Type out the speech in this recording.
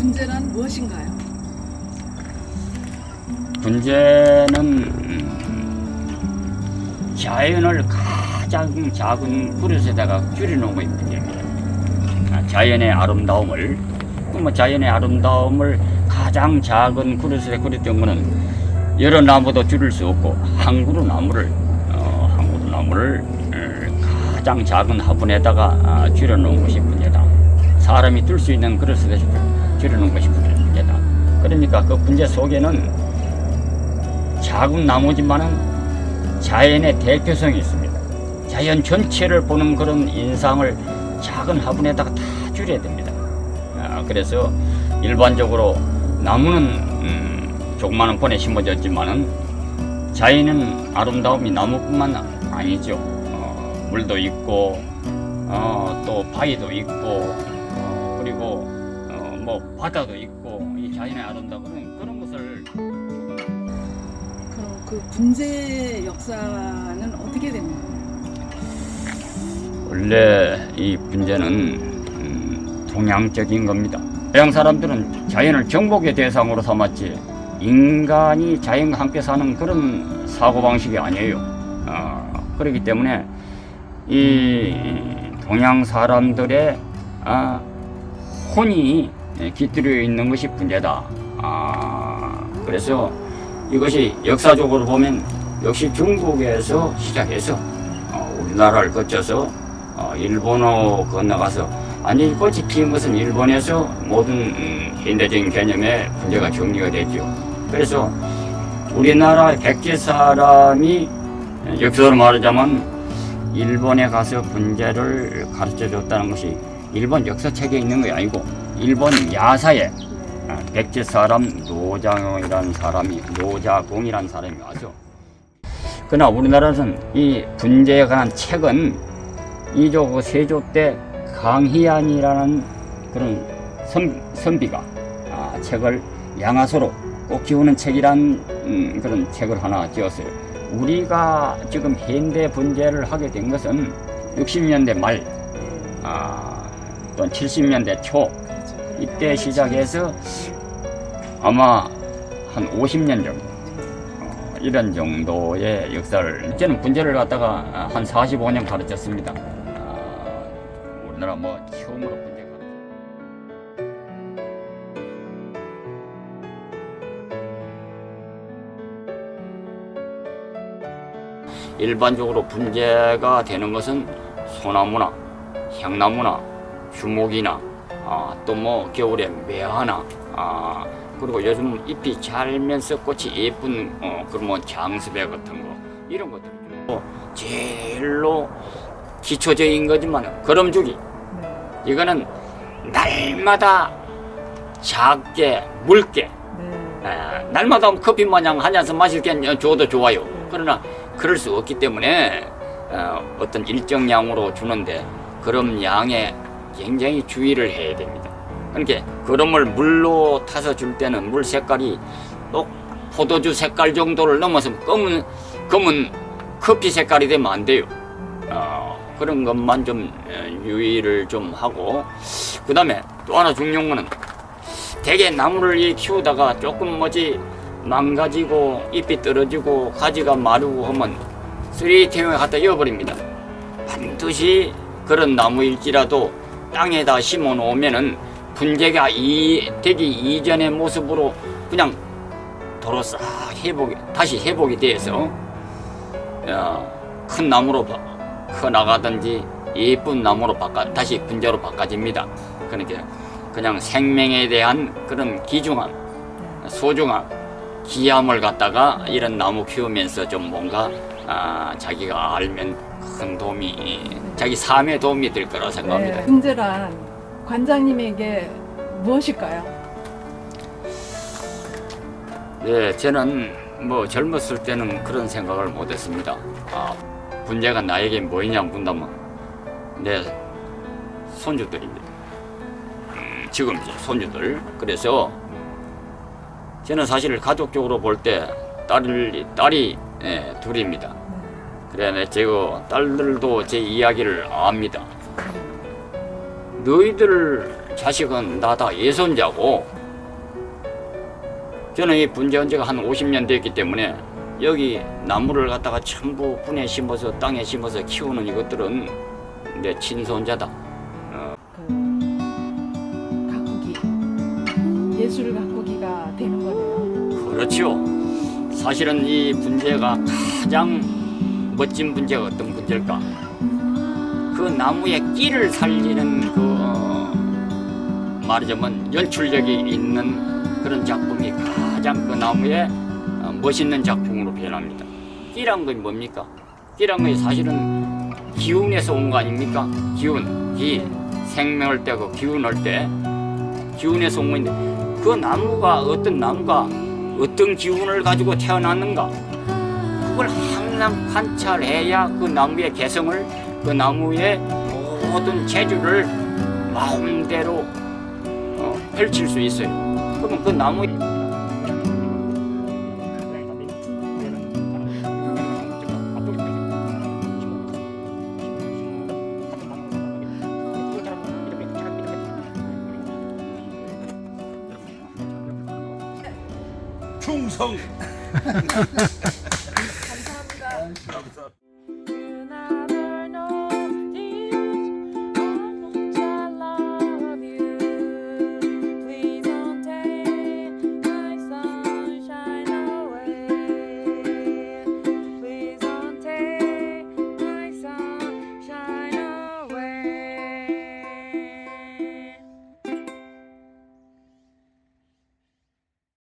분재란 무엇인가요? 분재는 자연을 가장 작은 그릇에다가 줄여놓은 것이 분재입니다. 자연의 아름다움을 가장 작은 그릇에 그렸던 거는 여러 나무도 줄일 수 없고 한 그루 나무를 가장 작은 화분에다가 줄여놓은 것이 분재다. 사람이 뜰 수 있는 그릇에 줄여놓은 것이 분재다. 그러니까 그 분재 속에는 작은 나무지만은 자연의 대표성이 있습니다. 자연 전체를 보는 그런 인상을 작은 화분에다가 다 줄여야 됩니다. 그래서 일반적으로 나무는 조그마한 폰에 심어졌지만은 자연은 아름다움이 나무뿐만 아니죠. 물도 있고 또 바위도 있고 그리고 뭐 바다도 있고 이 자연의 아름다움은 그런 것을. 그럼 그 분재 역사는 어떻게 됩니까? 원래 이 분재는 동양적인 겁니다. 서양 사람들은 자연을 정복의 대상으로 삼았지 인간이 자연과 함께 사는 그런 사고방식이 아니에요. 그렇기 때문에 이 동양 사람들의 혼이 깃들여 있는 것이 분재다. 그래서 이것이 역사적으로 보면 역시 중국에서 시작해서 우리나라를 거쳐서 일본으로 건너가서 아니 꽃이 피운 것은 일본에서 모든 현대적인 개념의 분재가 정리가 됐죠. 그래서 우리나라 백제 사람이 역사로 말하자면 일본에 가서 분재를 가르쳐 줬다는 것이 일본 역사책에 있는 게 아니고 일본 야사에 백제 사람 노자공이라는 사람이 와서. 그러나 우리나라에서는 이 분재에 관한 책은 2조, 세조 때 강희안이라는 그런 선비가 책을 양아소로 꽃 키우는 책이란 그런 책을 하나 지었어요. 우리가 지금 현대 분재를 하게 된 것은 60년대 말 또는 70년대 초 이때 시작해서 아마 한 50년 정도 이런 정도의 역사를. 저는 분재를 갖다가 한 45년 가르쳤습니다. 우리나라 뭐 처음으로 분재 가르쳤어요. 일반적으로 분재가 되는 것은 소나무나 향나무나 주목이나 또 뭐 겨울에 매화나 그리고 요즘 잎이 잘면서 꽃이 예쁜 그런 장수배 같은 거 이런 것들. 제일로 기초적인 거지만 거름주기. 이거는 날마다 작게 묽게 날마다 커피 마냥 한 잔씩 마실 게 줘도 좋아요. 그러나 그럴 수 없기 때문에 어떤 일정 양으로 주는데 그럼 양에 굉장히 주의를 해야 됩니다. 그러니까 그럼을 물로 타서 줄 때는 물 색깔이 꼭 포도주 색깔 정도를 넘어서 검은 커피 색깔이 되면 안 돼요. 그런 것만 좀 유의를 좀 하고, 그 다음에 또 하나 중요한 거는 대개 나무를 키우다가 조금 망가지고 잎이 떨어지고 가지가 마르고 하면 쓰레기통에 갖다 이어버립니다. 반드시 그런 나무일지라도 땅에다 심어 놓으면은 분재가 되기 이전의 모습으로 그냥 도로 싹 다시 회복이 돼서 큰 나무로 커 나가든지 예쁜 나무로 다시 분재로 바꿔집니다. 그러니까 그냥 생명에 대한 그런 귀중함, 소중함, 귀함을 갖다가 이런 나무 키우면서 좀 뭔가 자기가 알면 큰 도움이, 자기 삶에 도움이 될 거라고 생각합니다. 분재란 관장님에게 무엇일까요? 네, 저는 뭐 젊었을 때는 그런 생각을 못했습니다. 분재가 나에게 뭐이냐 묻다면 내 손주들입니다. 지금 손주들. 그래서 저는 사실 가족적으로 볼 때 딸이 둘입니다. 그래, 제가 딸들도 제 이야기를 압니다. 너희들 자식은 나다 예손자고, 저는 이 분재한 지가 한 50년 됐기 때문에 여기 나무를 갖다가 전부 분에 심어서 땅에 심어서 키우는 이것들은 내 친손자다. 그 가꾸기, 예술 가꾸기가 되는 거네요. 그렇죠. 사실은 이 분재가 가장 멋진 분재가 어떤 분재일까? 그 나무의 끼를 살리는 말하자면 연출력이 있는 그런 작품이 가장 그 나무의 멋있는 작품으로 변합니다. 끼란 건 뭡니까? 끼란 건 사실은 기운에서 온 거 아닙니까? 기운, 생명할 때 그 기운할 때 기운에서 온 건데, 그 나무가 어떤 나무가 어떤 기운을 가지고 태어났는가, 그걸 항상 관찰해야 그 나무의 개성을, 그 나무의 모든 재주를 마음대로 펼칠 수 있어요. 그러면 그 나무의 충성. 감사합니다. 감사합니다.